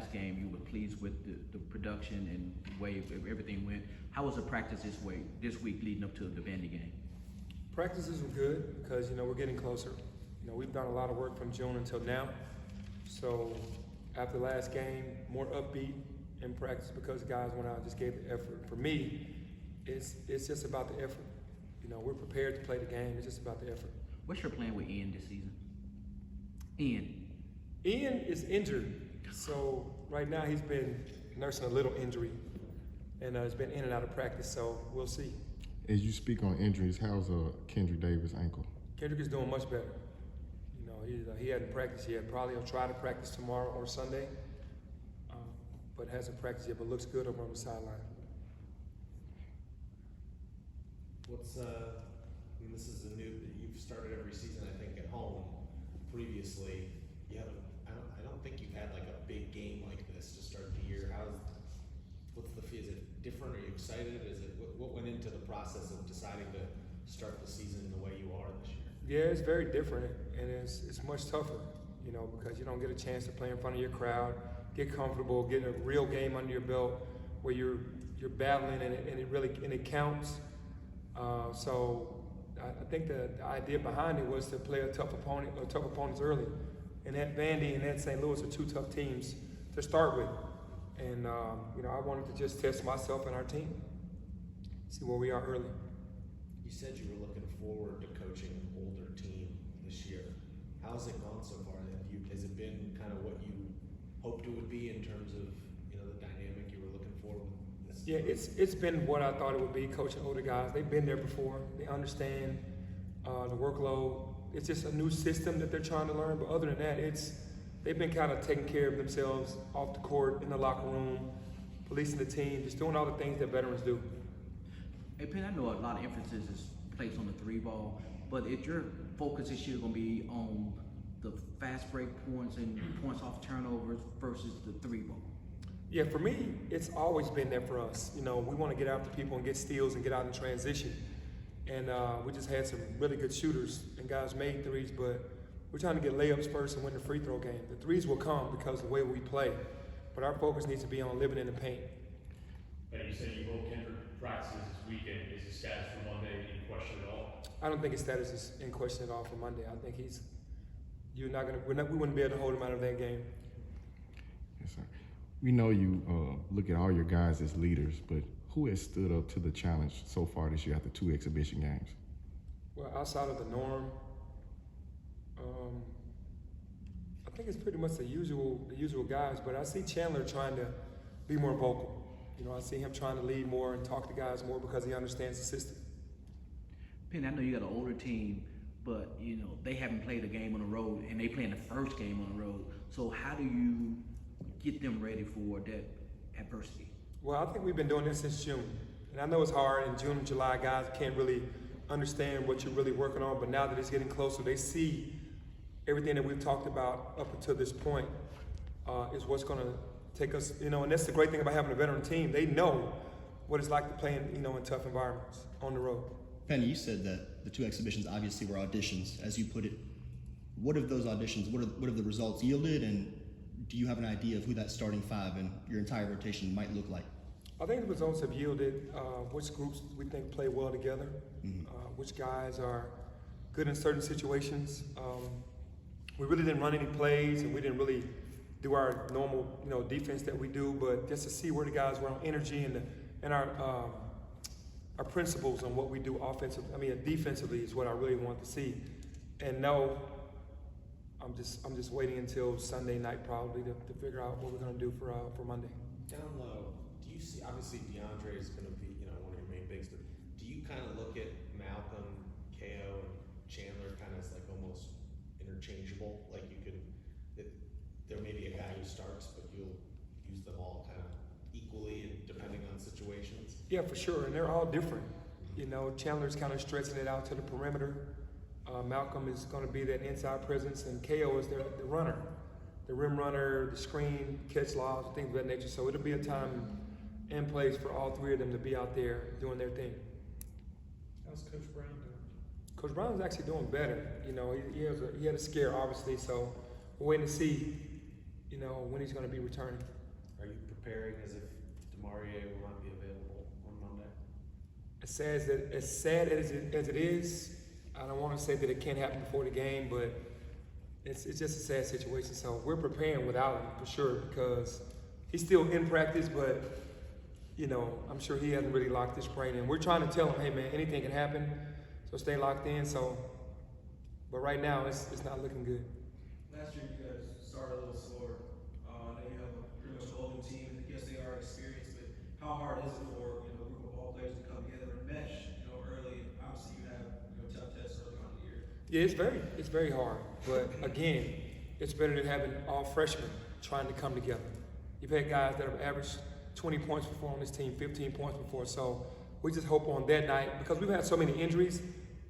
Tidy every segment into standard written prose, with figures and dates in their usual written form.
last game, you were pleased with the production and the way everything went. How was the practice this week leading up to the Vandy game? Practices were good because, we're getting closer. We've done a lot of work from June until now. So after the last game, more upbeat in practice because guys went out and just gave the effort. For me, it's just about the effort. We're prepared to play the game. It's just about the effort. What's your plan with Ian this season? Ian is injured. So right now he's been nursing a little injury and has been in and out of practice. So we'll see. As you speak on injuries, how's Kendrick Davis' ankle? Kendrick is doing much better. He hadn't practiced yet. Probably he'll try to practice tomorrow or Sunday, but hasn't practiced yet. But looks good over on the sideline. This is you've started every season, I think, at home. Previously, I don't think you've had like a big game like this to start the year. Is it different? Are you excited? What went into the process of deciding to start the season the way you are this year? Yeah, it's very different, and it's much tougher, because you don't get a chance to play in front of your crowd, get comfortable, get a real game under your belt where you're battling and it counts. So I think the idea behind it was to play a tough opponents early, and that Vandy and that St. Louis are two tough teams to start with, and I wanted to just test myself and our team, see where we are early. You said you were looking forward to coaching an older team this year. How's it gone so far? Has it been kind of what you hoped it would be in terms of the dynamic you were looking for? Yeah, it's been what I thought it would be, coaching older guys. They've been there before. They understand the workload. It's just a new system that they're trying to learn. But other than that, they've been kind of taking care of themselves off the court, in the locker room, policing the team, just doing all the things that veterans do. Hey, Penn, I know a lot of emphasis is placed on the three ball, but if your focus this year is going to be on the fast break points and points off turnovers versus the three ball? Yeah, for me, it's always been there for us. We want to get after people and get steals and get out in transition. And we just had some really good shooters and guys made threes, but we're trying to get layups first and win the free throw game. The threes will come because of the way we play, but our focus needs to be on living in the paint. And you said you hope Kendrick practices this weekend. Is his status for Monday in question at all? I don't think his status is in question at all for Monday. I think we wouldn't be able to hold him out of that game. Yes, sir. We know you look at all your guys as leaders, but who has stood up to the challenge so far this year after 2 exhibition games? Well, outside of the norm, I think it's pretty much the usual guys, but I see Chandler trying to be more vocal. I see him trying to lead more and talk to guys more because he understands the system. Penn, I know you got an older team, but they haven't played a game on the road, and they playing the first game on the road. So how do you get them ready for that adversity? Well, I think we've been doing this since June. And I know it's hard. In June and July, guys can't really understand what you're really working on. But now that it's getting closer, they see everything that we've talked about up until this point is what's going to take us, and that's the great thing about having a veteran team. They know what it's like to play in tough environments on the road. Penny, you said that the 2 exhibitions obviously were auditions, as you put it. What have those auditions, what have the results yielded, and do you have an idea of who that starting 5 and your entire rotation might look like? I think the results have yielded which groups we think play well together, which guys are good in certain situations. We really didn't run any plays, and we didn't really do our normal, defense that we do. But just to see where the guys were on energy and our principles on what we do defensively is what I really want to see. And no, I'm just waiting until Sunday night probably to figure out what we're going to do for Monday. Down low, do you see, obviously DeAndre is going to be one of your main bigs, but do you kind of look at Malcolm, KO, and Chandler kind of as like almost interchangeable? Like there may be a guy who starts, but you'll use them all kind of equally and depending on situations? Yeah, for sure, and they're all different. Chandler's kind of stretching it out to the perimeter. Malcolm is going to be that inside presence, and KO is the runner, the rim runner, the screen, catch lobs, things of that nature. So it'll be a time and place for all 3 of them to be out there doing their thing. How's Coach Brown doing? Coach Brown's actually doing better. He had a scare, obviously, so we're waiting to see, when he's going to be returning. Are you preparing as if Demarie will not be available on Monday? As sad as it is, I don't want to say that it can't happen before the game, but it's just a sad situation. So we're preparing without him for sure because he's still in practice, but I'm sure he hasn't really locked his brain in. We're trying to tell him, hey man, anything can happen, so stay locked in. But right now it's not looking good. Last year you guys started a little slower. I know you have a pretty much older team. Yes, they are experienced, but how hard is it for a group of ball players to come together and mesh? Early. Obviously, you have tough tests early on in the year. Yeah, it's very hard. But again, it's better than having all freshmen trying to come together. You've had guys that have averaged 20 points before on this team, 15 points before. So we just hope on that night, because we've had so many injuries,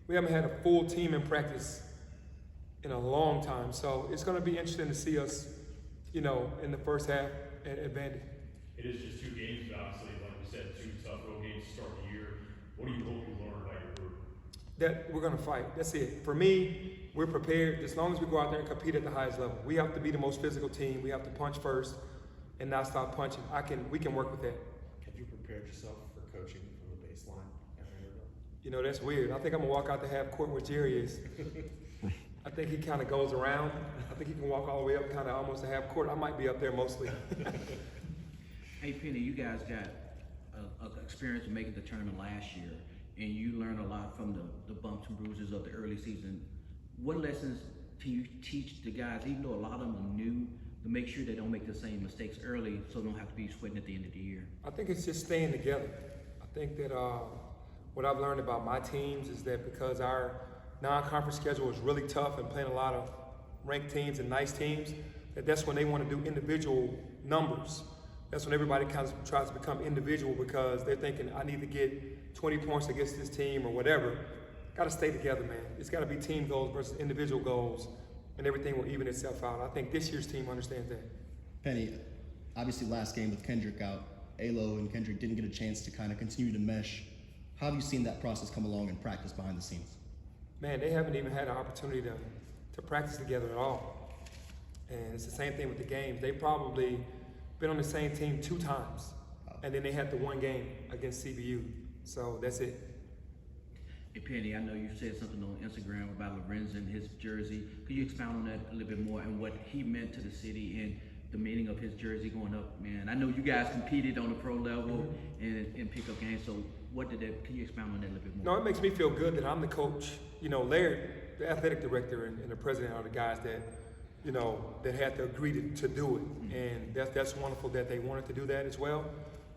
we haven't had a full team in practice in a long time. So it's going to be interesting to see us, in the first half at Vandy. It is just 2 games, but obviously, like we said, 2 tough road games to start the year. What do you hope you learn about your group? That we're going to fight. That's it. For me, we're prepared. As long as we go out there and compete at the highest level, we have to be the most physical team. We have to punch first and not stop punching. We can work with that. Have you prepared yourself for coaching from the baseline at Vanderbilt? That's weird. I think I'm gonna walk out the half court where Jerry is. I think he kind of goes around. I think he can walk all the way up, kind of almost a half court. I might be up there mostly. Hey Penny, you guys got a experience of making the tournament last year, and you learned a lot from the bumps and bruises of the early season. What lessons can you teach the guys, even though a lot of them are new, to make sure they don't make the same mistakes early, so they don't have to be sweating at the end of the year? I think it's just staying together. I think that what I've learned about my teams is that because our non-conference schedule is really tough and playing a lot of ranked teams and nice teams, that's when they want to do individual numbers. That's when everybody kind of tries to become individual because they're thinking, I need to get 20 points against this team or whatever. Got to stay together, man. It's got to be team goals versus individual goals, and everything will even itself out. I think this year's team understands that. Penny, obviously last game with Kendrick out, Alo and Kendrick didn't get a chance to kind of continue to mesh. How have you seen that process come along in practice behind the scenes? Man, they haven't even had an opportunity to practice together at all. And it's the same thing with the games. They probably been on the same team 2 times, and then they had the 1 game against CBU. So that's it. Hey Penny, I know you said something on Instagram about Lorenzen and his jersey. Could you expound on that a little bit more and what he meant to the city and the meaning of his jersey going up, man? I know you guys competed on the pro level and pick up games, so can you expound on that a little bit more? No, it makes me feel good that I'm the coach. Larry, the athletic director and the president are the guys that, that had to agree to do it. And that's wonderful that they wanted to do that as well.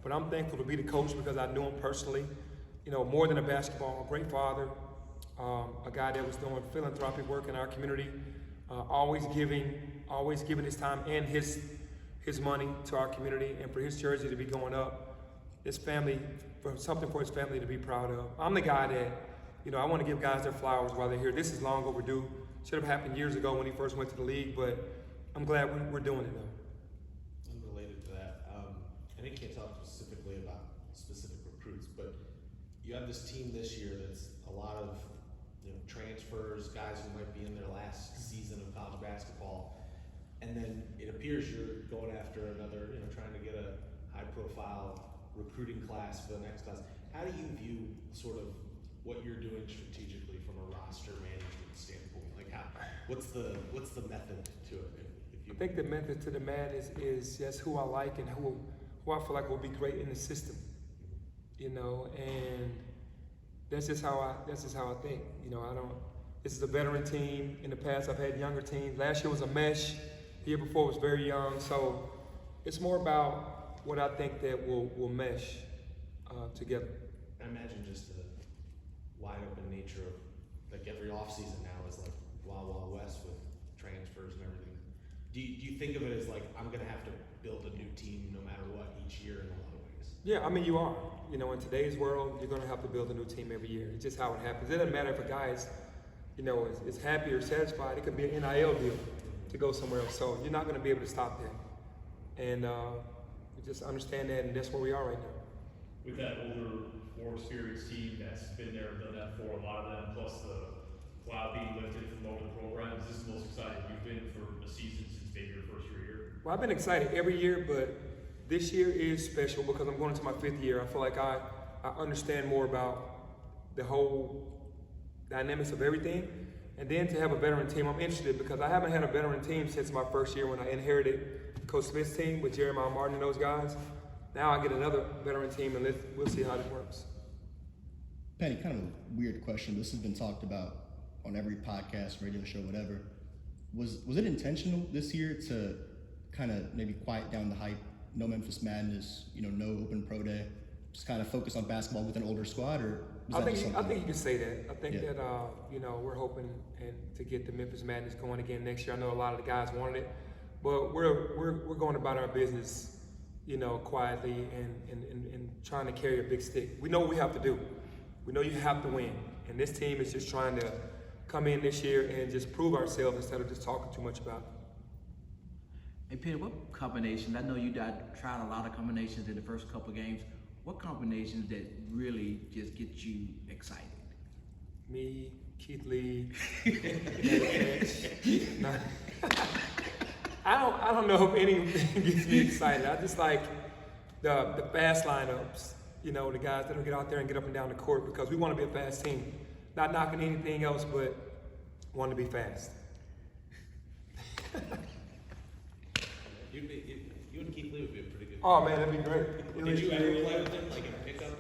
But I'm thankful to be the coach because I knew him personally. More than a basketball, a great father, a guy that was doing philanthropic work in our community, always giving his time and his money to our community, and for his jersey to be going up, his family, for something for his family to be proud of. I'm the guy that, I want to give guys their flowers while they're here. This is long overdue. Should have happened years ago when he first went to the league, but I'm glad we're doing it now. Unrelated to that, I know you can't talk specifically about specific recruits, but you have this team this year that's a lot of transfers, guys who might be in their last season of college basketball, and then it appears you're going after another, trying to get a high-profile recruiting class for the next class. How do you view sort of what you're doing strategically from a roster management standpoint? Like, what's the method to it? If you I think the method to the madness is just who I like and who I feel like will be great in the system. And that's just how I think. This is a veteran team. In the past, I've had younger teams. Last year was a mesh. The year before was very young. So it's more about what I think that will mesh together. I imagine just the wide open nature of like every offseason now is like Wild Wild West with transfers and everything. Do you think of it as like I'm gonna have to build a new team no matter what each year in a lot of ways? Yeah, I mean you are. In today's world, you're gonna have to build a new team every year. It's just how it happens. It doesn't matter if a guy is happy or satisfied. It could be an NIL deal to go somewhere else. So you're not gonna be able to stop that. And we just understand that, and that's where we are right now. With that older, more experienced team that's been there and done that for a lot of them, plus the cloud being lifted from over the program, is this the most excited you've been for a season since maybe your first year here? Well, I've been excited every year, but this year is special because I'm going into my 5th year. I feel like I understand more about the whole dynamics of everything. And then to have a veteran team, I'm interested because I haven't had a veteran team since my first year when I inherited Coach Smith's team with Jeremiah Martin and those guys. Now I get another veteran team, and we'll see how it works. Penny, kind of a weird question. This has been talked about on every podcast, radio show, whatever. Was it intentional this year to kind of maybe quiet down the hype? No Memphis Madness, no open pro day. Just kind of focus on basketball with an older squad, or was that just something? I think you can say that. I think Yeah. that we're hoping to get the Memphis Madness going again next year. I know a lot of the guys wanted it, but we're going about our business, quietly and trying to carry a big stick. We know what we have to do. We know you have to win, and this team is just trying to come in this year and just prove ourselves instead of just talking too much about it. Hey, Penny, what combinations? I know you tried a lot of combinations in the first couple of games. What combinations that really just get you excited? Me, Keith Lee, no. I don't know if anything gets me excited. I just like the fast lineups. The guys that'll get out there and get up and down the court because we want to be a fast team. Not knocking anything else, but want to be fast. You and Keith Lee would be a pretty good. Oh man, that'd be great. Did you ever play with him like in pickup?